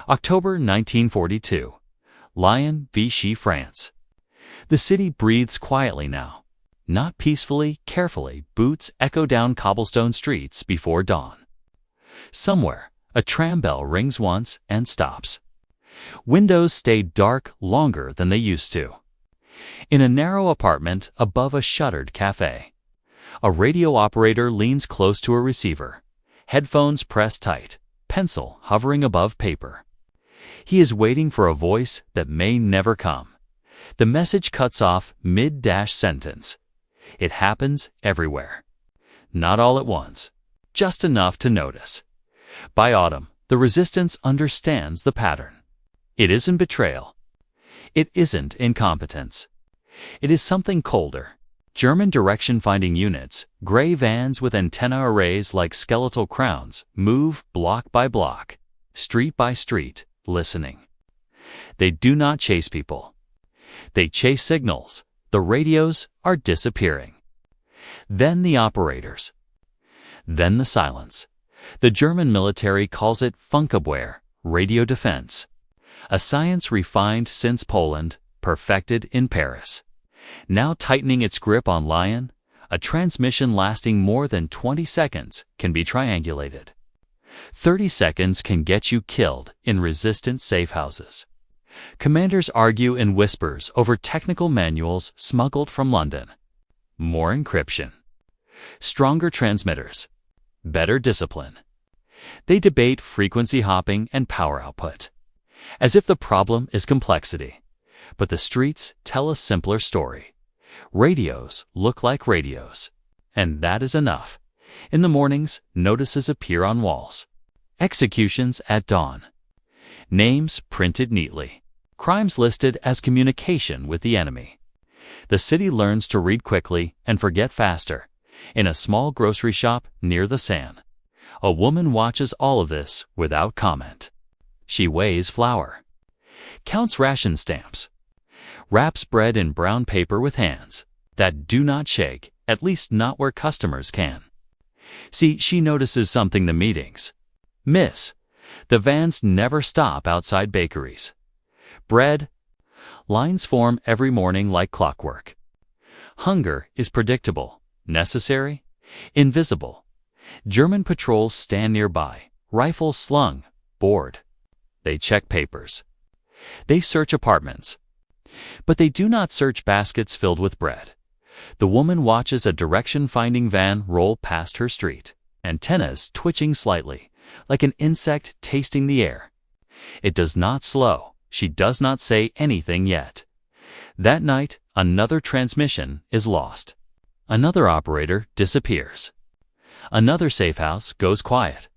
October 1942. Lyon, Vichy, France. The city breathes quietly now. Not peacefully, carefully, boots echo down cobblestone streets before dawn. Somewhere, a tram bell rings once and stops. Windows stay dark longer than they used to. In a narrow apartment above a shuttered cafe, a radio operator leans close to a receiver, headphones pressed tight, pencil hovering above paper. He is waiting for a voice that may never come. The message cuts off mid-sentence. It happens everywhere. Not all at once, just enough to notice. By autumn, the resistance understands the pattern. It isn't betrayal. It isn't incompetence. It is something colder. German direction-finding units, gray vans with antenna arrays like skeletal crowns, move block by block, street by street, listening. They do not chase people. They chase signals. The radios are disappearing. Then the operators. Then the silence. The German military calls it Funkabwehr, radio defense. A science refined since Poland, perfected in Paris. Now tightening its grip on Lyon, a transmission lasting more than 20 seconds can be triangulated. 30 seconds can get you killed in resistant safe houses. Commanders argue in whispers over technical manuals smuggled from London. More encryption. Stronger transmitters. Better discipline. They debate frequency hopping and power output, as if the problem is complexity. But the streets tell a simpler story. Radios look like radios. And that is enough. In the mornings, notices appear on walls. Executions at dawn. Names printed neatly. Crimes listed as communication with the enemy. The city learns to read quickly and forget faster. In a small grocery shop near the Seine, a woman watches all of this without comment. She weighs flour, counts ration stamps, wraps bread in brown paper with hands that do not shake, at least not where customers can. See, she notices something the meetings miss. The vans never stop outside bakeries. Bread lines form every morning like clockwork. Hunger is predictable, necessary, invisible. German patrols stand nearby, rifles slung, bored. They check papers. They search apartments. But they do not search baskets filled with bread. The woman watches a direction-finding van roll past her street, antennas twitching slightly, like an insect tasting the air. It does not slow. She does not say anything yet. That night, another transmission is lost. Another operator disappears. Another safe house goes quiet.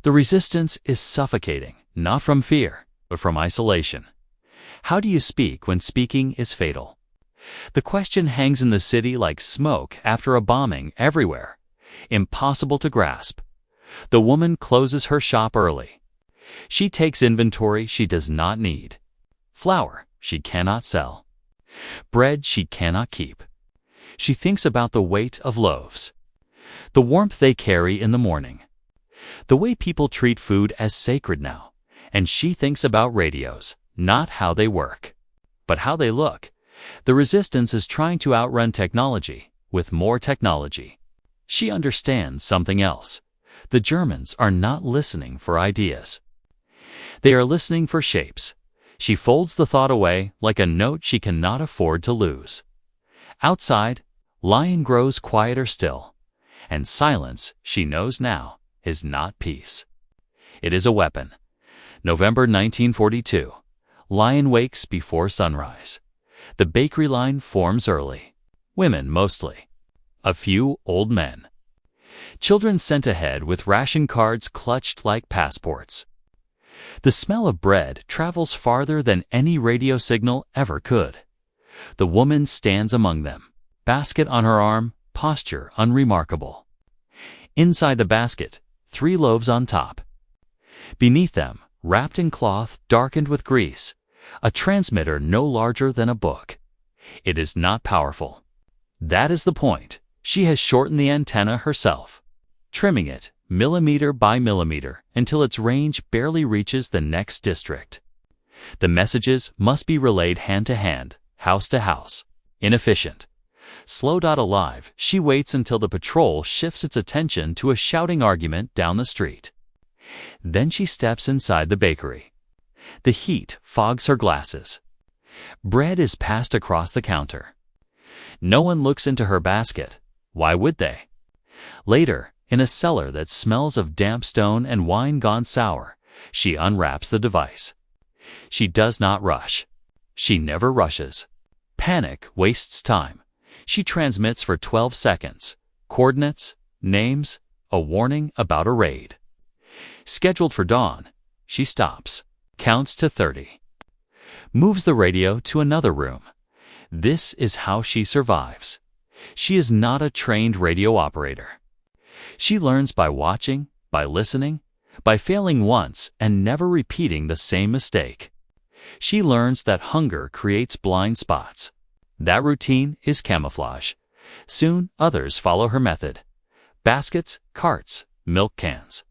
The resistance is suffocating, not from fear, but from isolation. How do you speak when speaking is fatal? The question hangs in the city like smoke after a bombing everywhere. Impossible to grasp. The woman closes her shop early. She takes inventory she does not need. Flour she cannot sell. Bread she cannot keep. She thinks about the weight of loaves. The warmth they carry in the morning. The way people treat food as sacred now. And she thinks about radios, not how they work, but how they look. The resistance is trying to outrun technology with more technology. She understands something else. The Germans are not listening for ideas. They are listening for shapes. She folds the thought away like a note she cannot afford to lose. Outside, Lyon grows quieter still, and silence, she knows now, is not peace. It is a weapon. November 1942. Lyon wakes before sunrise. The bakery line forms early. Women mostly. A few old men. Children sent ahead with ration cards clutched like passports. The smell of bread travels farther than any radio signal ever could. The woman stands among them, basket on her arm, posture unremarkable. Inside the basket, 3 loaves on top. Beneath them, wrapped in cloth darkened with grease, a transmitter no larger than a book. It is not powerful. That is the point. She has shortened the antenna herself, trimming it, millimeter by millimeter, until its range barely reaches the next district. The messages must be relayed hand to hand, house to house. Inefficient. Slow. Alive, she waits until the patrol shifts its attention to a shouting argument down the street. Then she steps inside the bakery. The heat fogs her glasses. Bread is passed across the counter. No one looks into her basket. Why would they? Later, in a cellar that smells of damp stone and wine gone sour, she unwraps the device. She does not rush. She never rushes. Panic wastes time. She transmits for 12 seconds. Coordinates, names, a warning about a raid. Scheduled for dawn, she stops, counts to 30. Moves the radio to another room. This is how she survives. She is not a trained radio operator. She learns by watching, by listening, by failing once and never repeating the same mistake. She learns that hunger creates blind spots. That routine is camouflage. Soon others follow her method. Baskets, carts, milk cans.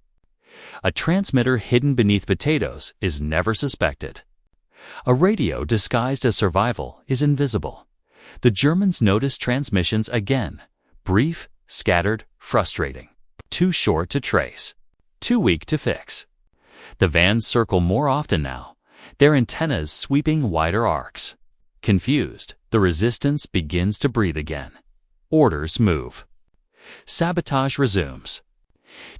A transmitter hidden beneath potatoes is never suspected. A radio disguised as survival is invisible. The Germans notice transmissions again. Brief, scattered, frustrating. Too short to trace. Too weak to fix. The vans circle more often now, their antennas sweeping wider arcs. Confused, the resistance begins to breathe again. Orders move. Sabotage resumes.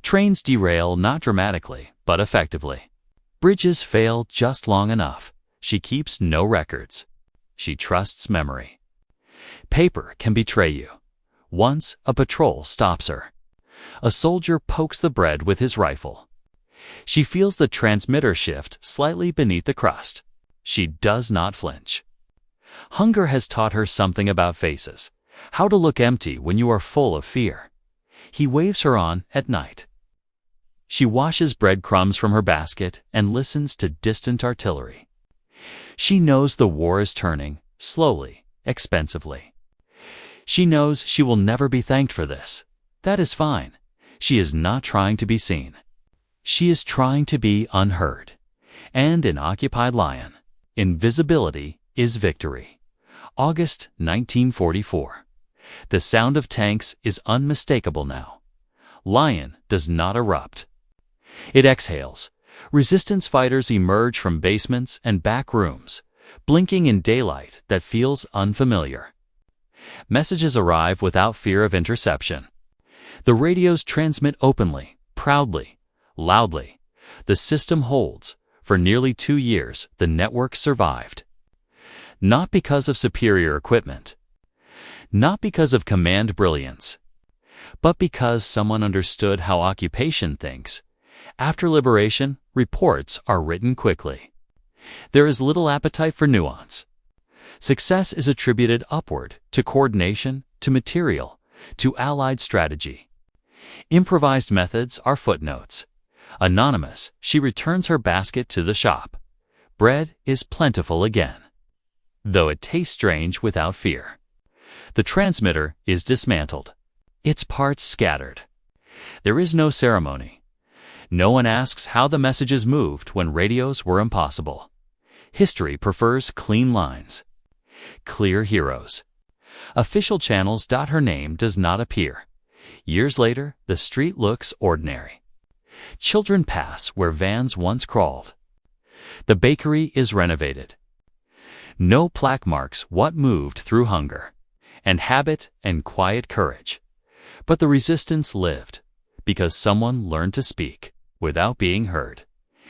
Trains derail not dramatically, but effectively. Bridges fail just long enough. She keeps no records. She trusts memory. Paper can betray you. Once, a patrol stops her. A soldier pokes the bread with his rifle. She feels the transmitter shift slightly beneath the crust. She does not flinch. Hunger has taught her something about faces, how to look empty when you are full of fear. He waves her on at night. She washes breadcrumbs from her basket and listens to distant artillery. She knows the war is turning, slowly, expensively. She knows she will never be thanked for this. That is fine. She is not trying to be seen. She is trying to be unheard. And in occupied Lyon, invisibility is victory. August 1944. The sound of tanks is unmistakable now. Lyon does not erupt. It exhales. Resistance fighters emerge from basements and back rooms, blinking in daylight that feels unfamiliar. Messages arrive without fear of interception. The radios transmit openly, proudly, loudly. The system holds. For nearly 2 years, the network survived. Not because of superior equipment, not because of command brilliance, but because someone understood how occupation thinks. After liberation, reports are written quickly. There is little appetite for nuance. Success is attributed upward, to coordination, to material, to allied strategy. Improvised methods are footnotes. Anonymous, she returns her basket to the shop. Bread is plentiful again, though it tastes strange without fear. The transmitter is dismantled, its parts scattered. There is no ceremony. No one asks how the messages moved when radios were impossible. History prefers clean lines. Clear heroes. Official channels. Her name does not appear. Years later, the street looks ordinary. Children pass where vans once crawled. The bakery is renovated. No plaque marks what moved through hunger, and habit and quiet courage. But the resistance lived, because someone learned to speak without being heard.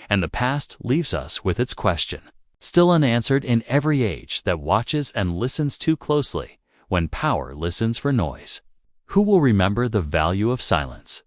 And the past leaves us with its question, still unanswered in every age that watches and listens too closely when power listens for noise. Who will remember the value of silence?